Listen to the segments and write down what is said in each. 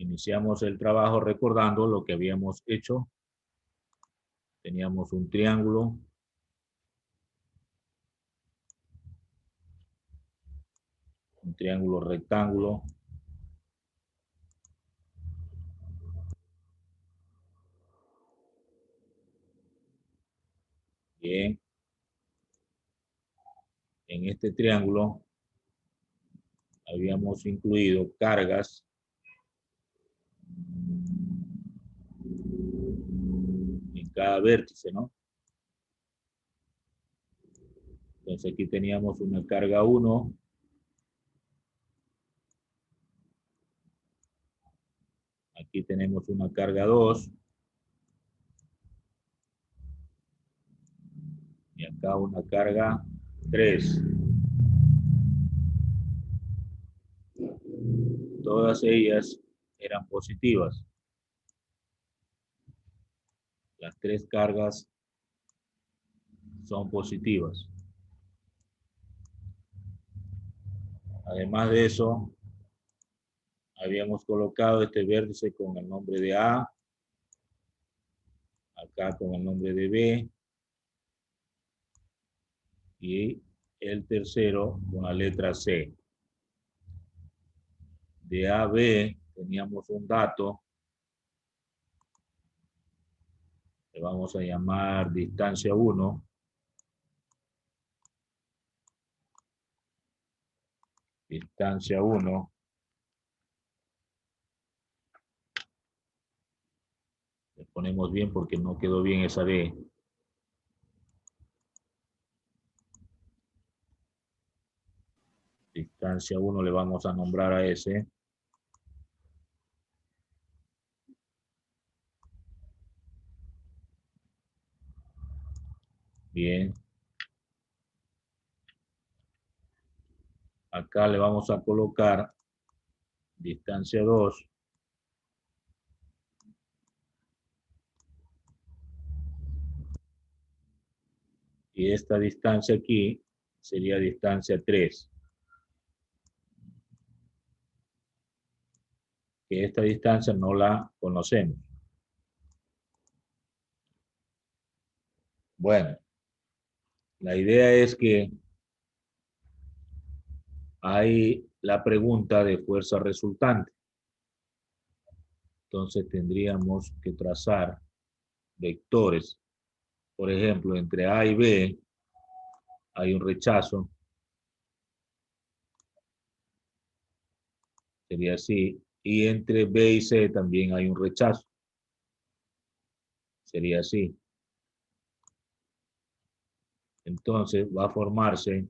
Iniciamos el trabajo recordando lo que habíamos hecho. Teníamos un triángulo. Un triángulo rectángulo. Bien. En este triángulo habíamos incluido cargas en cada vértice, ¿no? Entonces aquí teníamos una carga 1. Aquí tenemos una carga 2. Y acá una carga 3. Todas ellas eran positivas. Las 3 cargas son positivas. Además de eso, habíamos colocado este vértice con el nombre de A, acá con el nombre de B, y el tercero con la letra C. De A a B teníamos un dato, le vamos a llamar distancia 1. Distancia 1. Le ponemos bien porque no quedó bien esa B. Distancia 1 le vamos a nombrar a ese. Bien. Acá le vamos a colocar distancia 2. Y esta distancia aquí sería distancia 3. Que esta distancia no la conocemos. Bueno, la idea es que hay la pregunta de fuerza resultante. Entonces tendríamos que trazar vectores. Por ejemplo, entre A y B hay un rechazo. Sería así. Y entre B y C también hay un rechazo. Sería así. Entonces va a formarse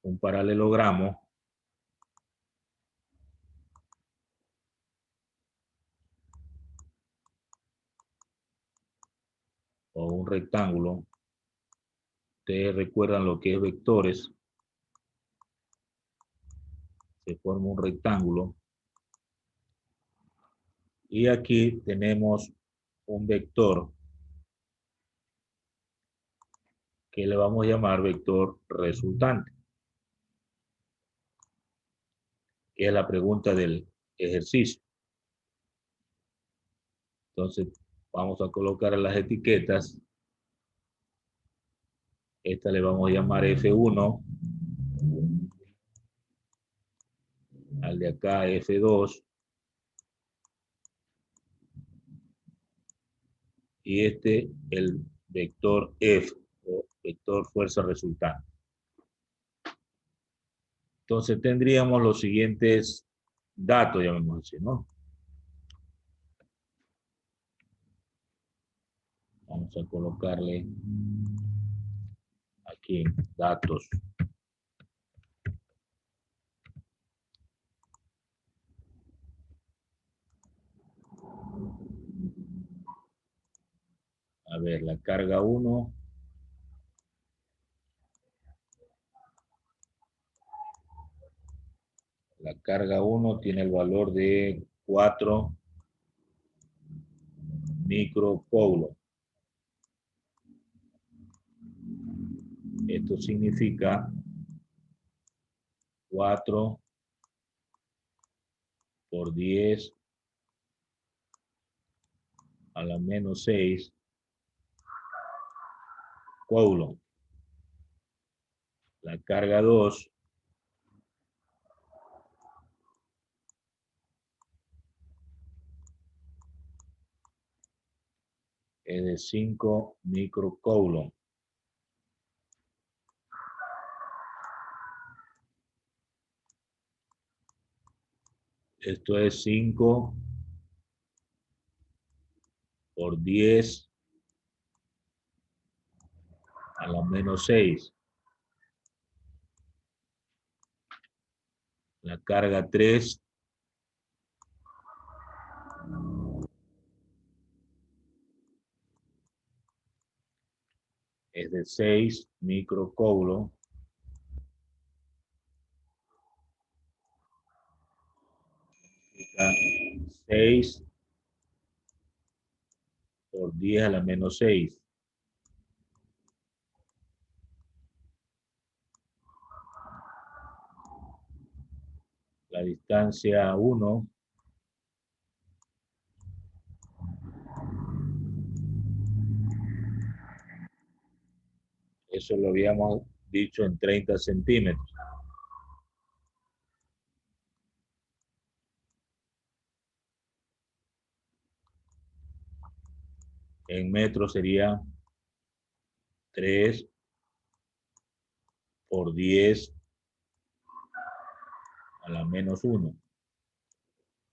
un paralelogramo o un rectángulo. Ustedes recuerdan lo que es vectores. Se forma un rectángulo. Y aquí tenemos un vector que le vamos a llamar vector resultante, que es la pregunta del ejercicio. Entonces, vamos a colocar las etiquetas. Esta le vamos a llamar F1. Al de acá F2. Y este el vector F, o vector fuerza resultante. Entonces tendríamos los siguientes datos, llamemos así, ¿no? Vamos a colocarle aquí datos. A ver, la carga 1. La carga 1 tiene el valor de 4 microcoulombs. Esto significa 4 por 10 a la menos 6 coulomb. La carga 2 es de 5 microcoulomb. Esto es 5 por 10 a la menos 6. La carga 3 es de 6 microcoulomb. 6 por 10 a la menos 6. La distancia 1 eso lo habíamos dicho en 30 centímetros. En metros sería 3 por 10 a la menos 1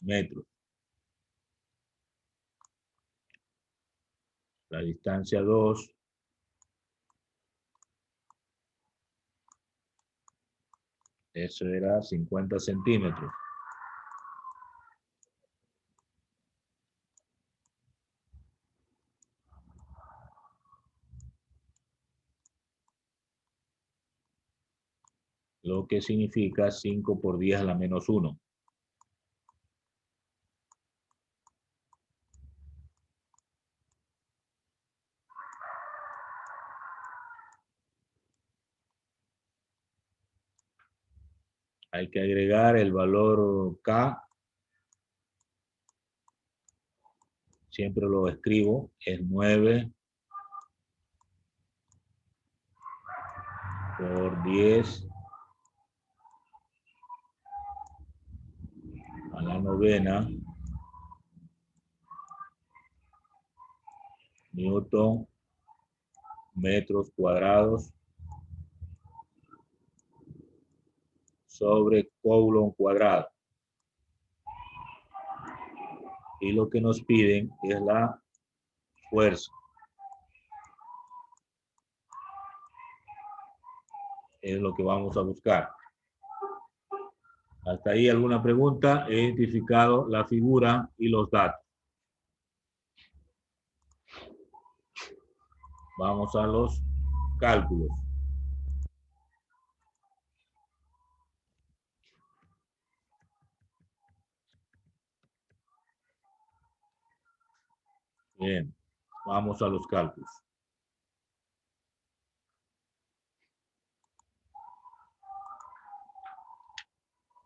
metros. La distancia 2 eso era 50 centímetros. Lo que significa 5 por 10 a la menos 1. Hay que agregar el valor K. Siempre lo escribo. Es 9 por 10 a la novena newton metros cuadrados sobre coulomb cuadrado. Y lo que nos piden es la fuerza. Es lo que vamos a buscar. Hasta ahí alguna pregunta. He identificado la figura y los datos. Vamos a los cálculos. Bien, vamos a los cálculos.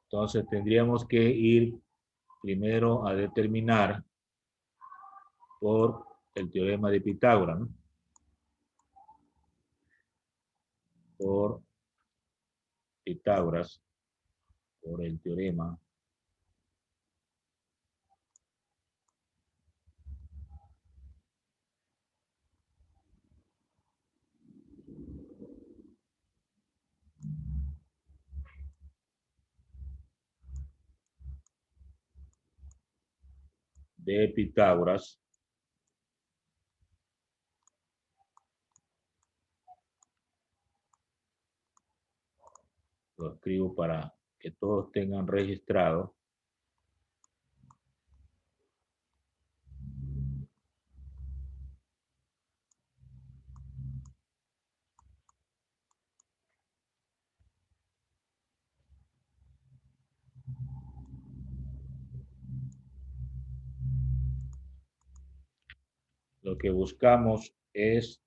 Entonces tendríamos que ir primero a determinar por el teorema de Pitágoras, ¿no? Por Pitágoras, por el teorema de Pitágoras. Lo escribo para que todos tengan registrado. Lo que buscamos es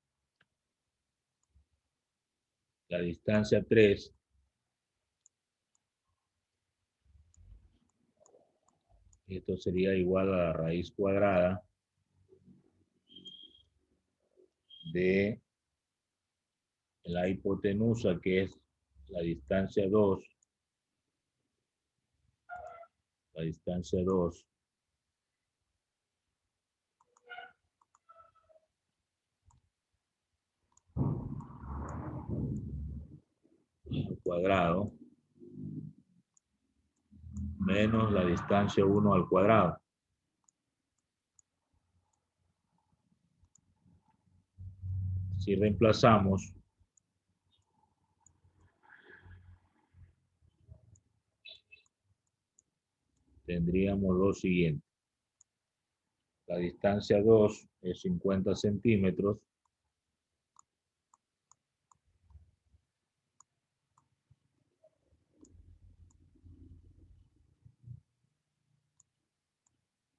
la distancia 3 esto sería igual a la raíz cuadrada de la hipotenusa, que es la distancia 2, la distancia 2 al cuadrado menos la distancia 1 al cuadrado. Si reemplazamos, tendríamos lo siguiente. La distancia 2 es 50 centímetros.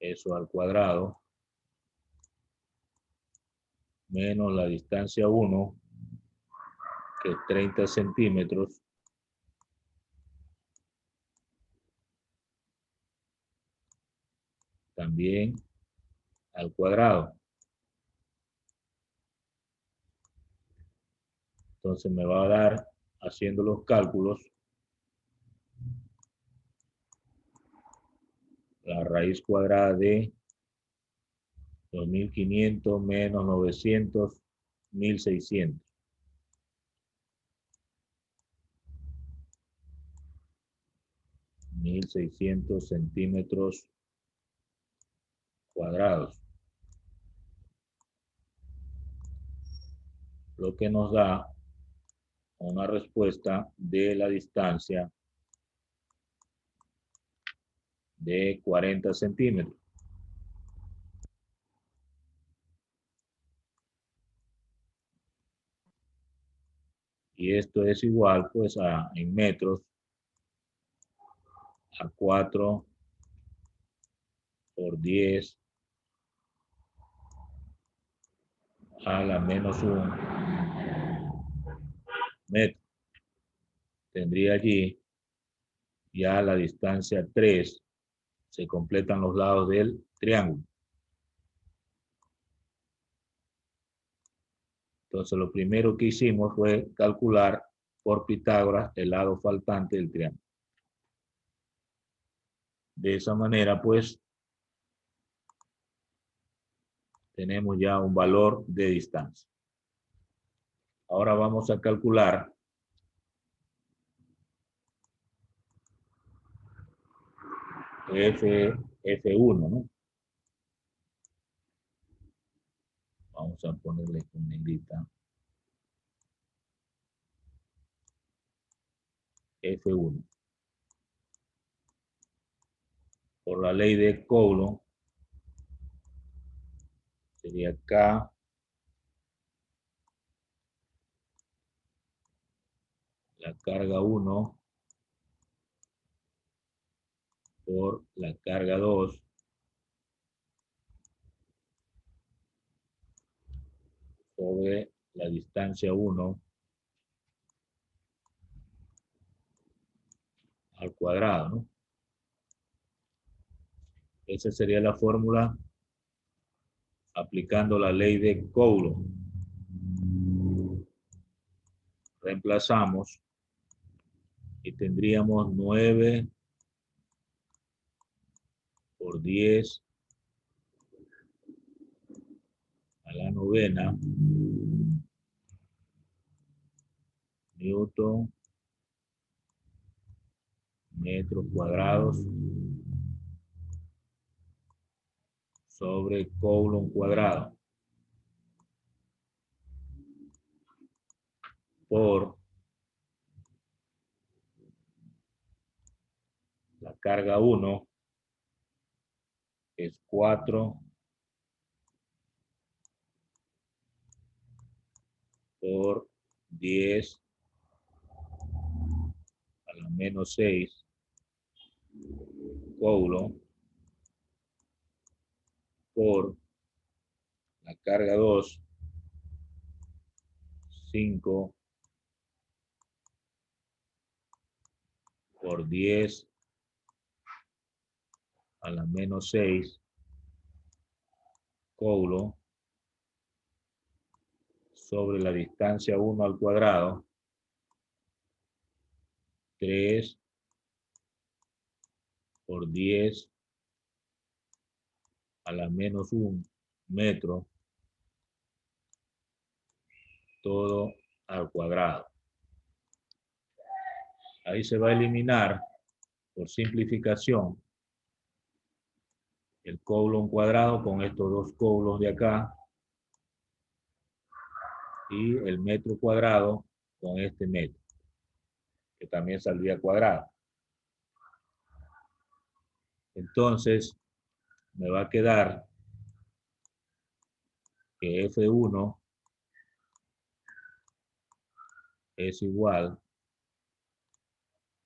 Eso al cuadrado menos la distancia 1, que es 30 centímetros, también al cuadrado. Entonces me va a dar, haciendo los cálculos, la raíz cuadrada de 2500 menos 900, 1600. 1600 centímetros cuadrados. Lo que nos da una respuesta de la distancia de 40 centímetros. Y esto es igual, pues, en metros, a 4 por 10 a la menos 1 metro. Tendría allí ya la distancia 3. Se completan los lados del triángulo. Entonces, lo primero que hicimos fue calcular por Pitágoras el lado faltante del triángulo. De esa manera, pues, tenemos ya un valor de distancia. Ahora vamos a calcular F1, ¿no? Vamos a ponerle con negrita. F1. Por la ley de Coulomb, sería K la carga 1 por la carga 2 sobre la distancia 1 al cuadrado, ¿no? Esa sería la fórmula aplicando la ley de Coulomb. Reemplazamos y tendríamos 9 por 10 a la novena newton metros cuadrados sobre Coulomb cuadrado por la carga 1, que es 4 por 10 a la menos 6 Coulomb por la carga 2, 5 por 10 a la menos 6 Coulomb sobre la distancia 1 al cuadrado, 3 por 10 a la menos 1 metro, todo al cuadrado. Ahí se va a eliminar, por simplificación, el coulomb cuadrado con estos dos coulombs de acá y el metro cuadrado con este metro, que también saldría cuadrado. Entonces, me va a quedar que F1 es igual,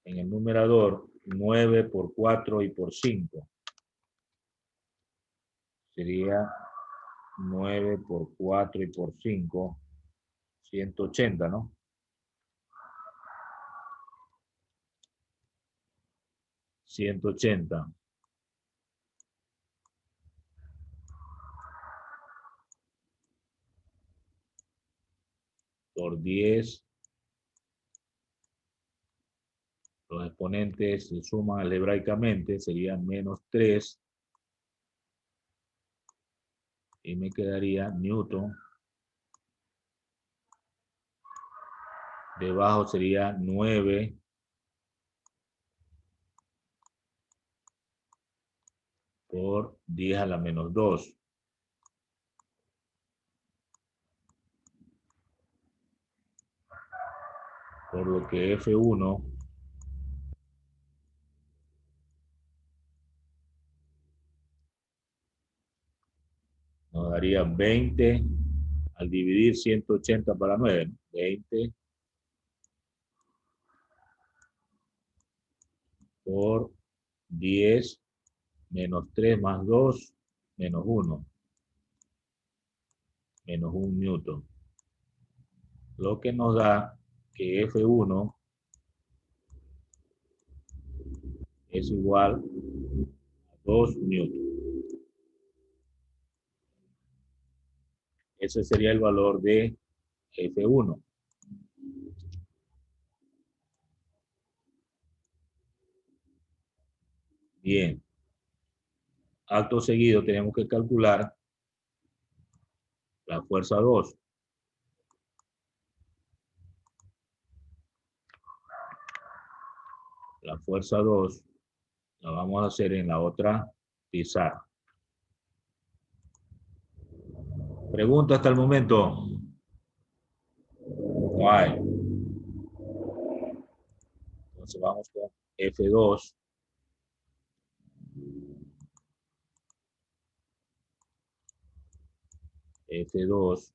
en el numerador, 9 por 4 y por 5. Sería 9 por 4 y por 5, 180, ¿no? 180 por 10. Los exponentes se suman algebraicamente, serían menos 3. Y me quedaría Newton. Debajo sería 9 por 10 a la menos 2. Por lo que F1 nos daría 20 al dividir 180 para 9. 20 por 10 menos 3 más 2 menos 1. Menos 1 newton. Lo que nos da que F1 es igual a 2 newton. Ese sería el valor de F1. Bien. Acto seguido tenemos que calcular la fuerza 2. La fuerza 2 la vamos a hacer en la otra pizarra. ¿Pregunta hasta el momento? No hay. Entonces vamos con F2. F2,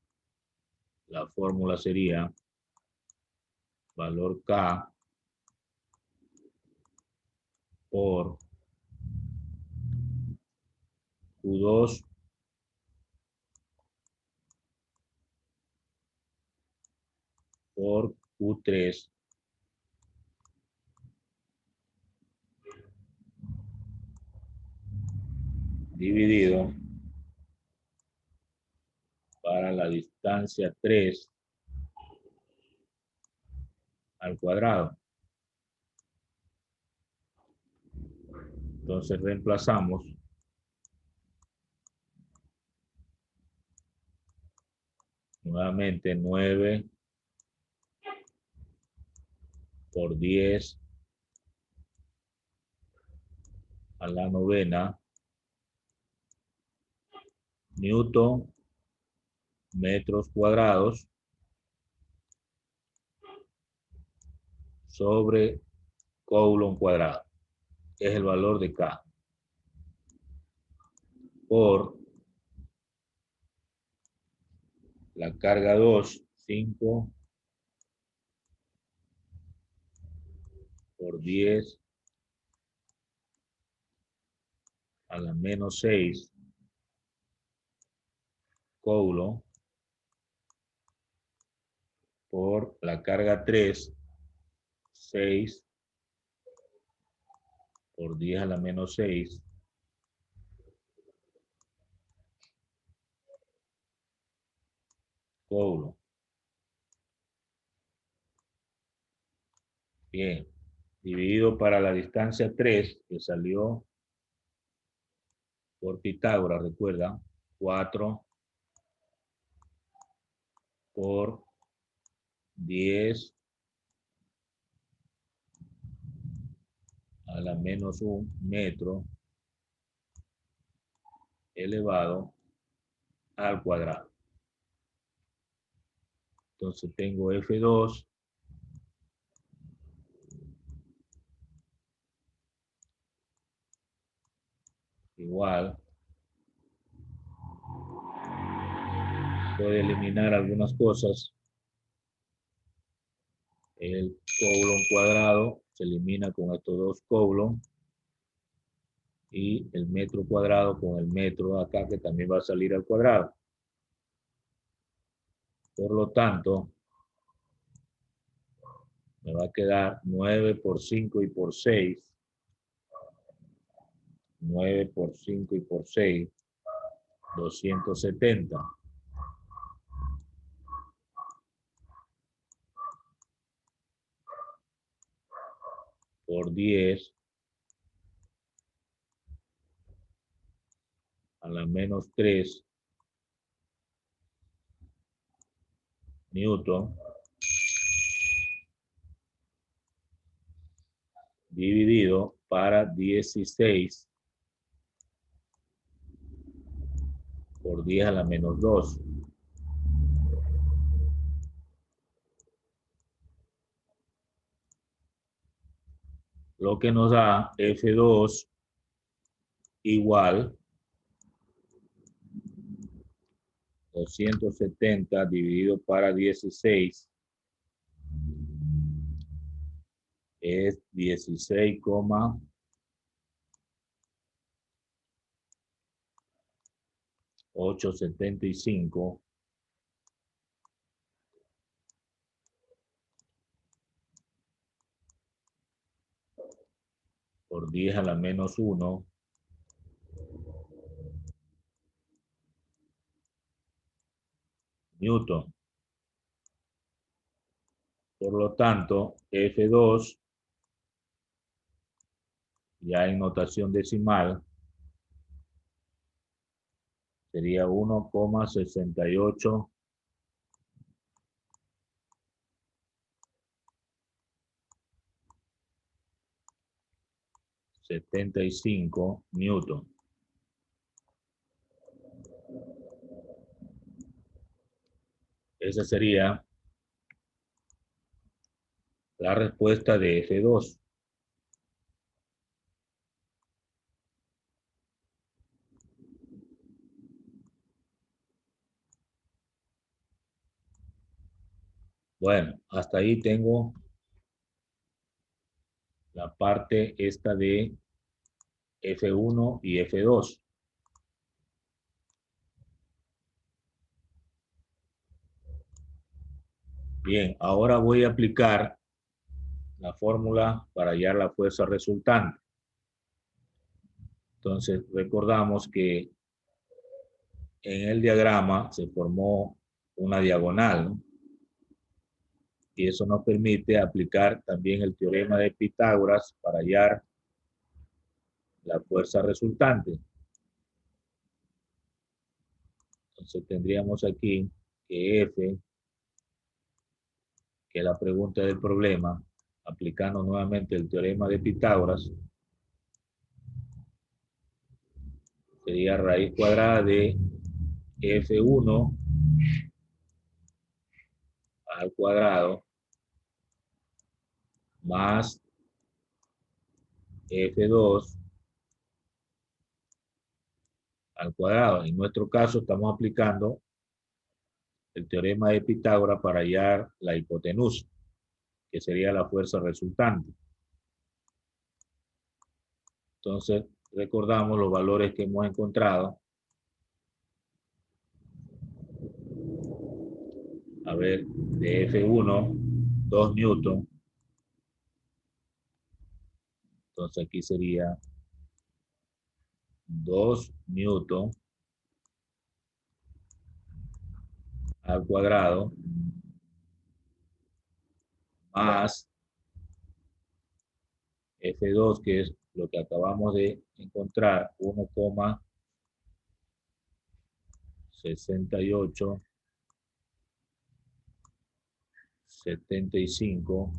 la fórmula sería valor K por Q2 por Q3 dividido para la distancia 3 al cuadrado. Entonces reemplazamos nuevamente 9 por 10 a la novena newton metros cuadrados sobre coulomb cuadrado. Es el valor de K. Por la carga 2, 5 por 10 a la menos 6 coulomb por la carga 3, 6 por 10 a la menos 6 coulomb. Bien. Dividido para la distancia 3, que salió por Pitágoras, recuerda, 4 por 10 a la menos 1 metro elevado al cuadrado. Entonces tengo F2 igual. Puedo eliminar algunas cosas. El coulomb cuadrado se elimina con estos dos coulomb. Y el metro cuadrado con el metro acá, que también va a salir al cuadrado. Por lo tanto, me va a quedar 9 por 5 y por 6. 9 por 5 y por 6, 270. Por 10 a la menos 3 newton dividido para 16 por 10 a la menos 2. Lo que nos da F2 igual 270 dividido para 16 es 16,875 por 10 a la menos 1 newton. Por lo tanto, F2, ya en notación decimal, sería 1,68 75 newton. Esa sería la respuesta de F2. Bueno, hasta ahí tengo la parte esta de F1 y F2. Bien, ahora voy a aplicar la fórmula para hallar la fuerza resultante. Entonces, recordamos que en el diagrama se formó una diagonal, ¿no? Y eso nos permite aplicar también el teorema de Pitágoras para hallar la fuerza resultante. Entonces tendríamos aquí que F, que es la pregunta del problema, aplicando nuevamente el teorema de Pitágoras, sería raíz cuadrada de F1 al cuadrado más F2 al cuadrado. En nuestro caso estamos aplicando el teorema de Pitágoras para hallar la hipotenusa, que sería la fuerza resultante. Entonces, recordamos los valores que hemos encontrado. A ver, de F1, 2 newton. Entonces aquí sería 2 newton al cuadrado más F2, que es lo que acabamos de encontrar, 1,6875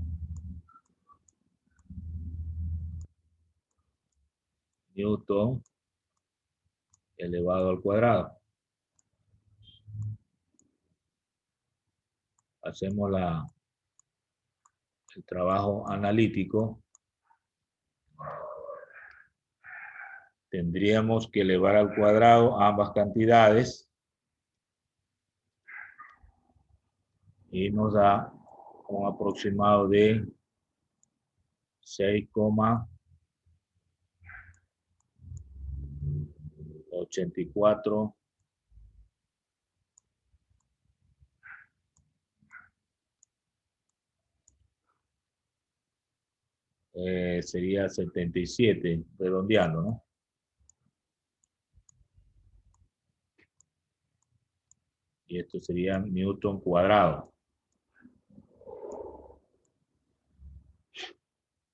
newton elevado al cuadrado. Hacemos el trabajo analítico. Tendríamos que elevar al cuadrado ambas cantidades y nos da un aproximado de 6,84 sería 77, redondeando, ¿no? Y esto sería newton cuadrado.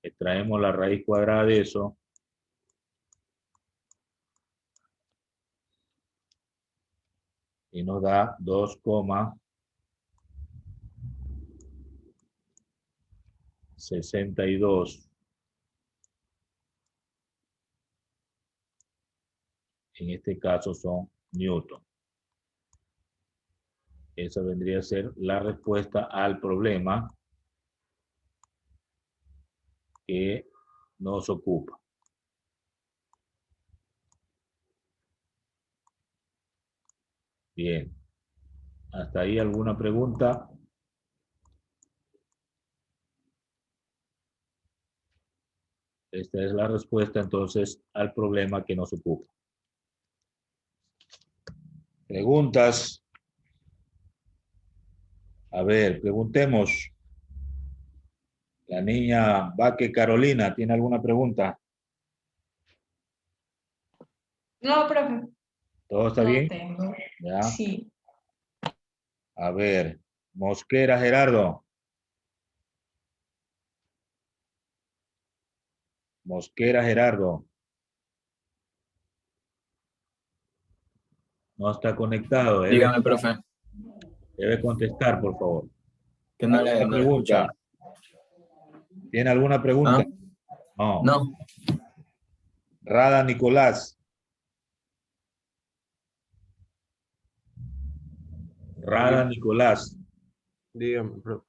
Extraemos la raíz cuadrada de eso. Y nos da 2,62. En este caso son newton. Esa vendría a ser la respuesta al problema que nos ocupa. Bien. ¿Hasta ahí alguna pregunta? Esta es la respuesta entonces al problema que nos ocupa. ¿Preguntas? A ver, preguntemos. La niña Vaque Carolina, ¿tiene alguna pregunta? No, profe. ¿Todo está No bien? tengo. ¿Ya? Sí. A ver, Mosquera Gerardo. Mosquera Gerardo. No está conectado. Dígame, profe, Debe contestar, por favor. que no le, ¿Alguna no le escuchaba. pregunta? ¿Tiene alguna pregunta? ¿Ah? No. No, Rada Nicolás. Rada Nicolás. Dígame, profe.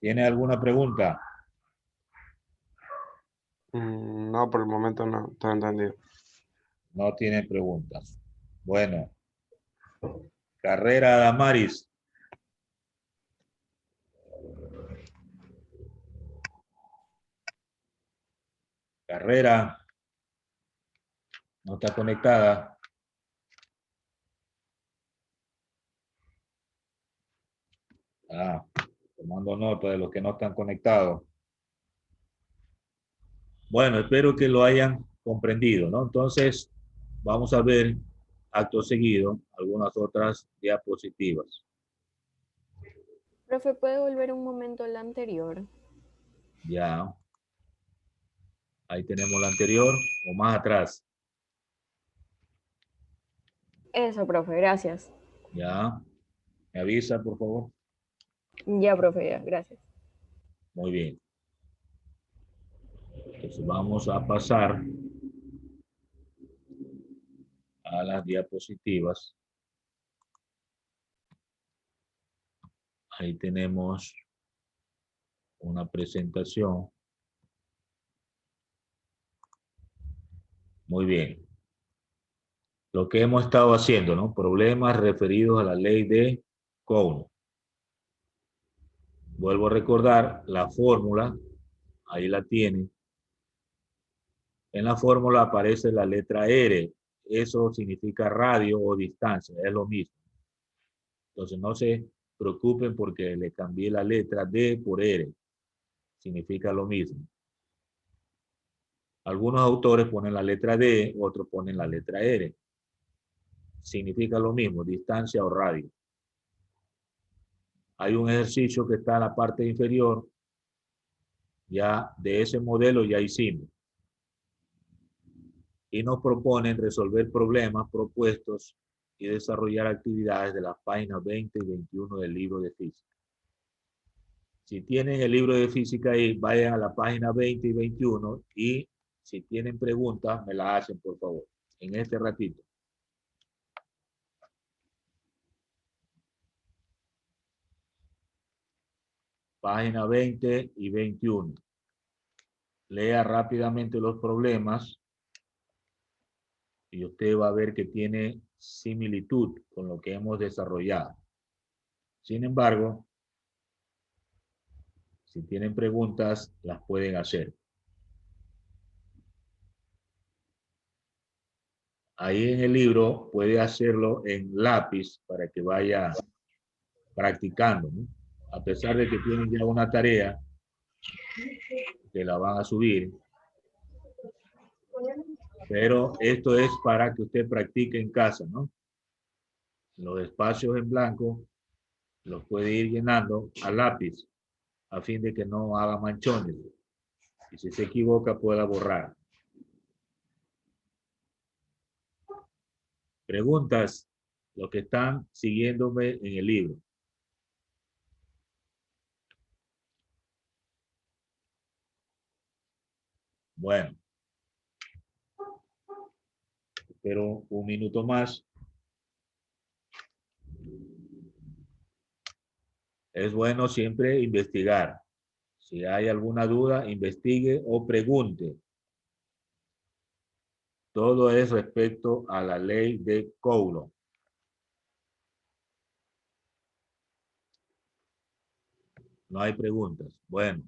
¿Tiene alguna pregunta? No, por el momento no, estoy entendido. No tiene preguntas. Bueno. Carrera Damaris. Carrera. No está conectada. Tomando nota de los que no están conectados. Bueno, espero que lo hayan comprendido, ¿no? Entonces, vamos a ver acto seguido algunas otras diapositivas. Profe, ¿puede volver un momento la anterior? Ya. Ahí tenemos la anterior o más atrás. Eso, profe, gracias. Ya. ¿Me avisa, por favor? Ya, profe, ya, gracias. Muy bien. Entonces vamos a pasar a las diapositivas. Ahí tenemos una presentación. Muy bien. Lo que hemos estado haciendo, ¿no? Problemas referidos a la ley de Coulomb. Vuelvo a recordar la fórmula. Ahí la tienen. En la fórmula aparece la letra R. Eso significa radio o distancia. Es lo mismo. Entonces no se preocupen porque le cambié la letra D por R. Significa lo mismo. Algunos autores ponen la letra D, otros ponen la letra R. Significa lo mismo, distancia o radio. Hay un ejercicio que está en la parte inferior Ya de ese modelo ya hicimos. Y nos proponen resolver problemas propuestos y desarrollar actividades de las páginas 20 y 21 del libro de física. Si tienen el libro de física ahí, vayan a la página 20 y 21 y si tienen preguntas, me las hacen, por favor, en este ratito. Página 20 y 21. Lea rápidamente los problemas y usted va a ver que tiene similitud con lo que hemos desarrollado. Sin embargo, si tienen preguntas, las pueden hacer. Ahí en el libro puede hacerlo en lápiz para que vaya practicando, ¿no? A pesar de que tienen ya una tarea que la van a subir, pero esto es para que usted practique en casa, ¿no? Los espacios en blanco los puede ir llenando a lápiz a fin de que no haga manchones y si se equivoca pueda borrar. Preguntas, los que están siguiéndome en el libro. Bueno, espero un minuto más. Es bueno siempre investigar. Si hay alguna duda, investigue o pregunte. Todo es respecto a la ley de Coulomb. No hay preguntas. Bueno,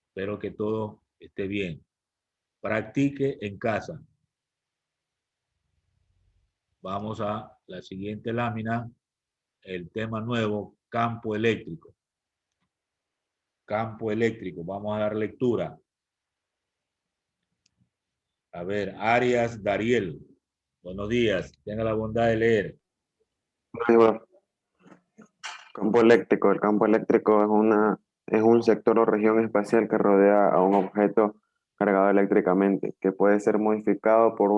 espero que todo esté bien. Practique en casa. Vamos a la siguiente lámina. El tema nuevo, campo eléctrico. Campo eléctrico. Vamos a dar lectura. A ver, Arias Dariel. Buenos días. Tenga la bondad de leer. Ahí va. Campo eléctrico. El campo eléctrico es un sector o región espacial que rodea a un objeto cargado eléctricamente, que puede ser modificado por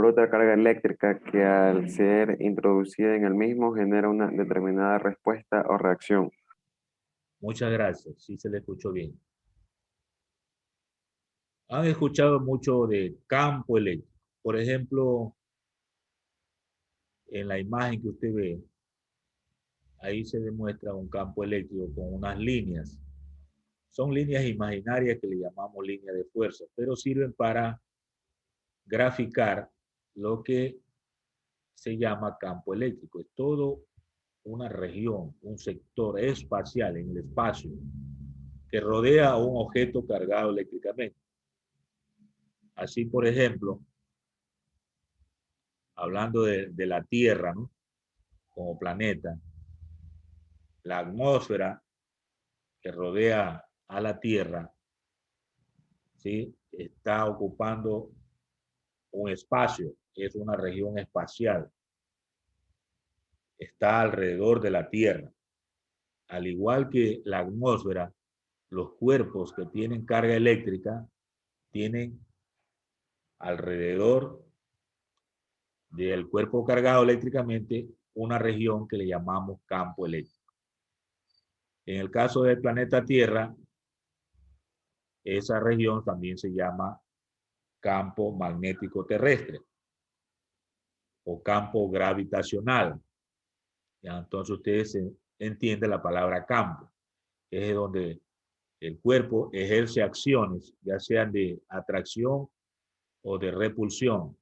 otra carga eléctrica que al ser introducida en el mismo genera una determinada respuesta o reacción. Muchas gracias. Sí se le escuchó bien. Han escuchado mucho de campo eléctrico. Por ejemplo, en la imagen que usted ve, ahí se demuestra un campo eléctrico con unas líneas. Son líneas imaginarias que le llamamos líneas de fuerza, pero sirven para graficar lo que se llama campo eléctrico. Es todo una región, un sector espacial en el espacio que rodea a un objeto cargado eléctricamente. Así, por ejemplo, hablando de la Tierra, ¿no? Como planeta, la atmósfera que rodea a la Tierra, ¿sí? Está ocupando un espacio, es una región espacial. Está alrededor de la Tierra. Al igual que la atmósfera, los cuerpos que tienen carga eléctrica tienen alrededor del cuerpo cargado eléctricamente una región que le llamamos campo eléctrico. En el caso del planeta Tierra, esa región también se llama campo magnético terrestre o campo gravitacional. Ya, entonces ustedes entienden la palabra campo, que es donde el cuerpo ejerce acciones, ya sean de atracción o de repulsión.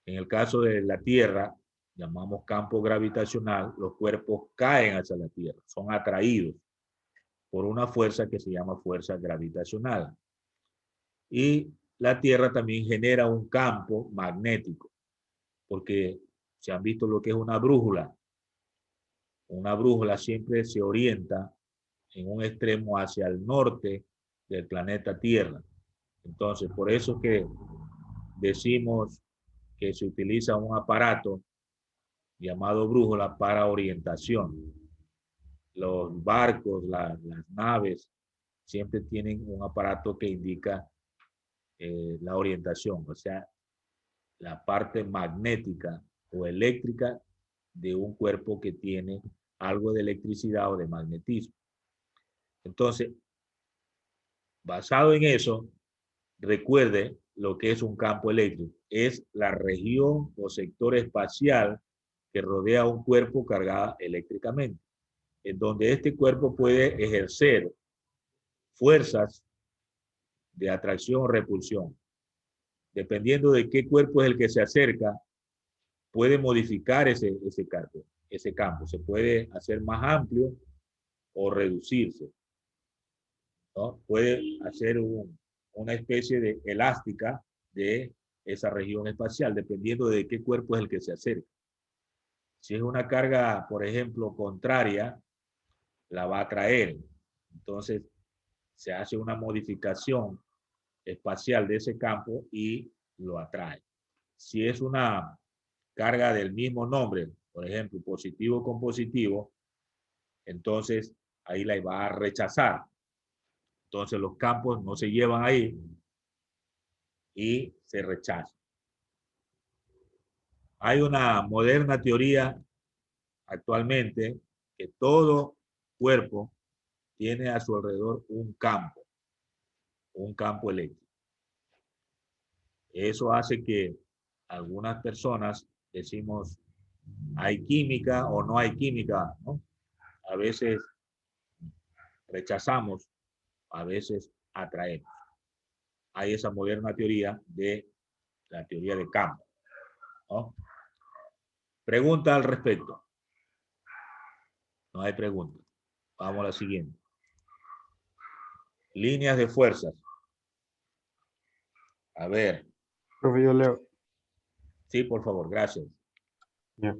En el caso de la Tierra, llamamos campo gravitacional, los cuerpos caen hacia la Tierra, son atraídos por una fuerza que se llama fuerza gravitacional. Y la Tierra también genera un campo magnético, porque se han visto lo que es una brújula. Una brújula siempre se orienta en un extremo hacia el norte del planeta Tierra. Entonces, por eso es que decimos que se utiliza un aparato llamado brújula para orientación. Los barcos, las naves siempre tienen un aparato que indica la orientación, o sea, la parte magnética o eléctrica de un cuerpo que tiene algo de electricidad o de magnetismo. Entonces, basado en eso, recuerde lo que es un campo eléctrico. Es la región o sector espacial que rodea un cuerpo cargado eléctricamente, en donde este cuerpo puede ejercer fuerzas de atracción o repulsión. Dependiendo de qué cuerpo es el que se acerca, puede modificar ese campo. Se puede hacer más amplio o reducirse, ¿no? Puede hacer una especie de elástica de esa región espacial, dependiendo de qué cuerpo es el que se acerca. Si es una carga, por ejemplo, contraria, la va a atraer. Entonces, se hace una modificación espacial de ese campo y lo atrae. Si es una carga del mismo nombre, por ejemplo, positivo con positivo, entonces ahí la va a rechazar. Entonces los campos no se llevan ahí y se rechazan. Hay una moderna teoría actualmente que todo cuerpo tiene a su alrededor un campo eléctrico. Eso hace que algunas personas decimos hay química o no hay química, ¿no? A veces rechazamos, a veces atraemos. Hay esa moderna teoría de la teoría de campo, ¿no? Pregunta al respecto. No hay pregunta. Vamos a la siguiente. Líneas de fuerzas. A ver. Profe, yo leo. Sí, por favor, gracias. Ya.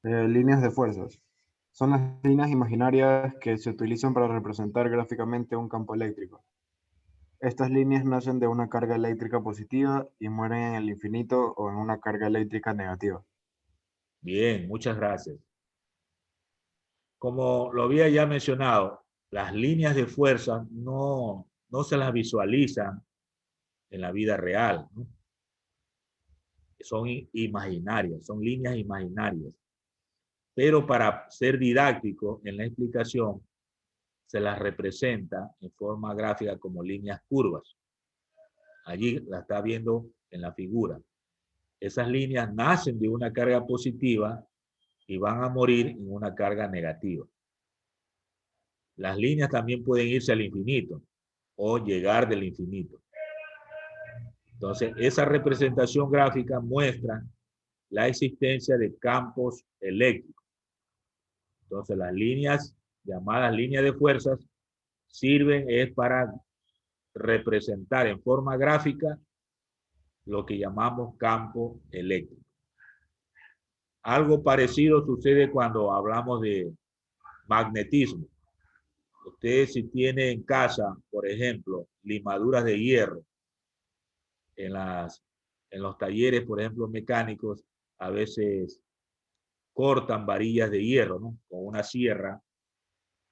Líneas de fuerzas. Son las líneas imaginarias que se utilizan para representar gráficamente un campo eléctrico. Estas líneas nacen de una carga eléctrica positiva y mueren en el infinito o en una carga eléctrica negativa. Bien, muchas gracias. Como lo había ya mencionado, las líneas de fuerza no se las visualizan en la vida real, ¿no? Son imaginarias, son líneas imaginarias. Pero para ser didáctico en la explicación, se las representa en forma gráfica como líneas curvas. Allí la está viendo en la figura. Esas líneas nacen de una carga positiva y van a morir en una carga negativa. Las líneas también pueden irse al infinito o llegar del infinito. Entonces, esa representación gráfica muestra la existencia de campos eléctricos. Entonces, las líneas llamadas líneas de fuerzas sirven es para representar en forma gráfica lo que llamamos campo eléctrico. Algo parecido sucede cuando hablamos de magnetismo. Usted si tiene en casa, por ejemplo, limaduras de hierro, en los talleres, por ejemplo, mecánicos, a veces cortan varillas de hierro, ¿no? Con una sierra,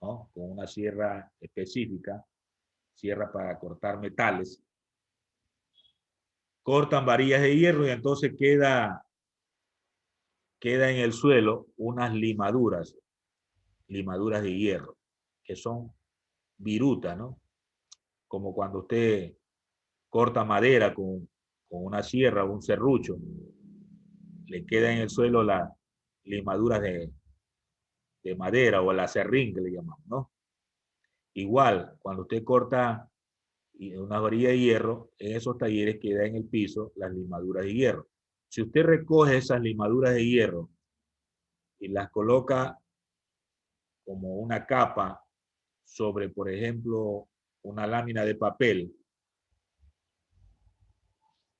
¿no? Con una sierra específica, sierra para cortar metales. Cortan varillas de hierro y entonces queda en el suelo unas limaduras de hierro, que son virutas, ¿no? Como cuando usted corta madera con una sierra o un serrucho, le queda en el suelo las limaduras de madera o el acerrín que le llamamos, ¿no? Igual, cuando usted corta una varilla de hierro, en esos talleres queda en el piso las limaduras de hierro. Si usted recoge esas limaduras de hierro y las coloca como una capa sobre, por ejemplo, una lámina de papel,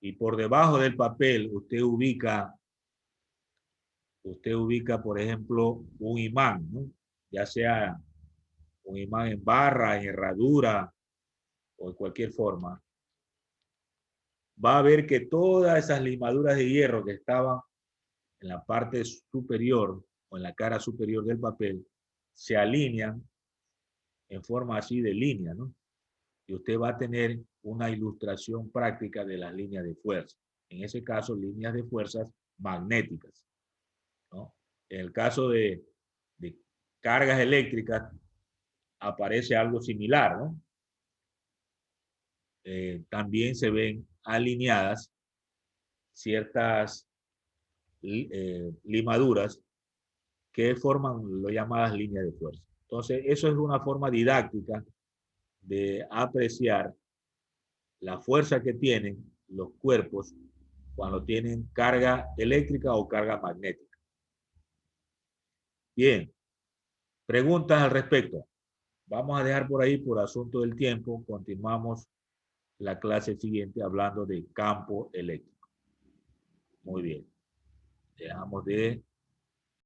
y por debajo del papel usted ubica, por ejemplo, un imán, ¿no? Ya sea un imán en barra, en herradura o de cualquier forma, va a ver que todas esas limaduras de hierro que estaban en la parte superior o en la cara superior del papel se alinean en forma así de línea, ¿no? Y usted va a tener una ilustración práctica de las líneas de fuerza. En ese caso, líneas de fuerzas magnéticas, ¿no? En el caso de cargas eléctricas, aparece algo similar, ¿no? También se ven alineadas ciertas limaduras que forman lo llamadas líneas de fuerza. Entonces, eso es una forma didáctica de apreciar la fuerza que tienen los cuerpos cuando tienen carga eléctrica o carga magnética. Bien, preguntas al respecto. Vamos a dejar por ahí por asunto del tiempo. Continuamos la clase siguiente hablando de campo eléctrico. Muy bien. Dejamos de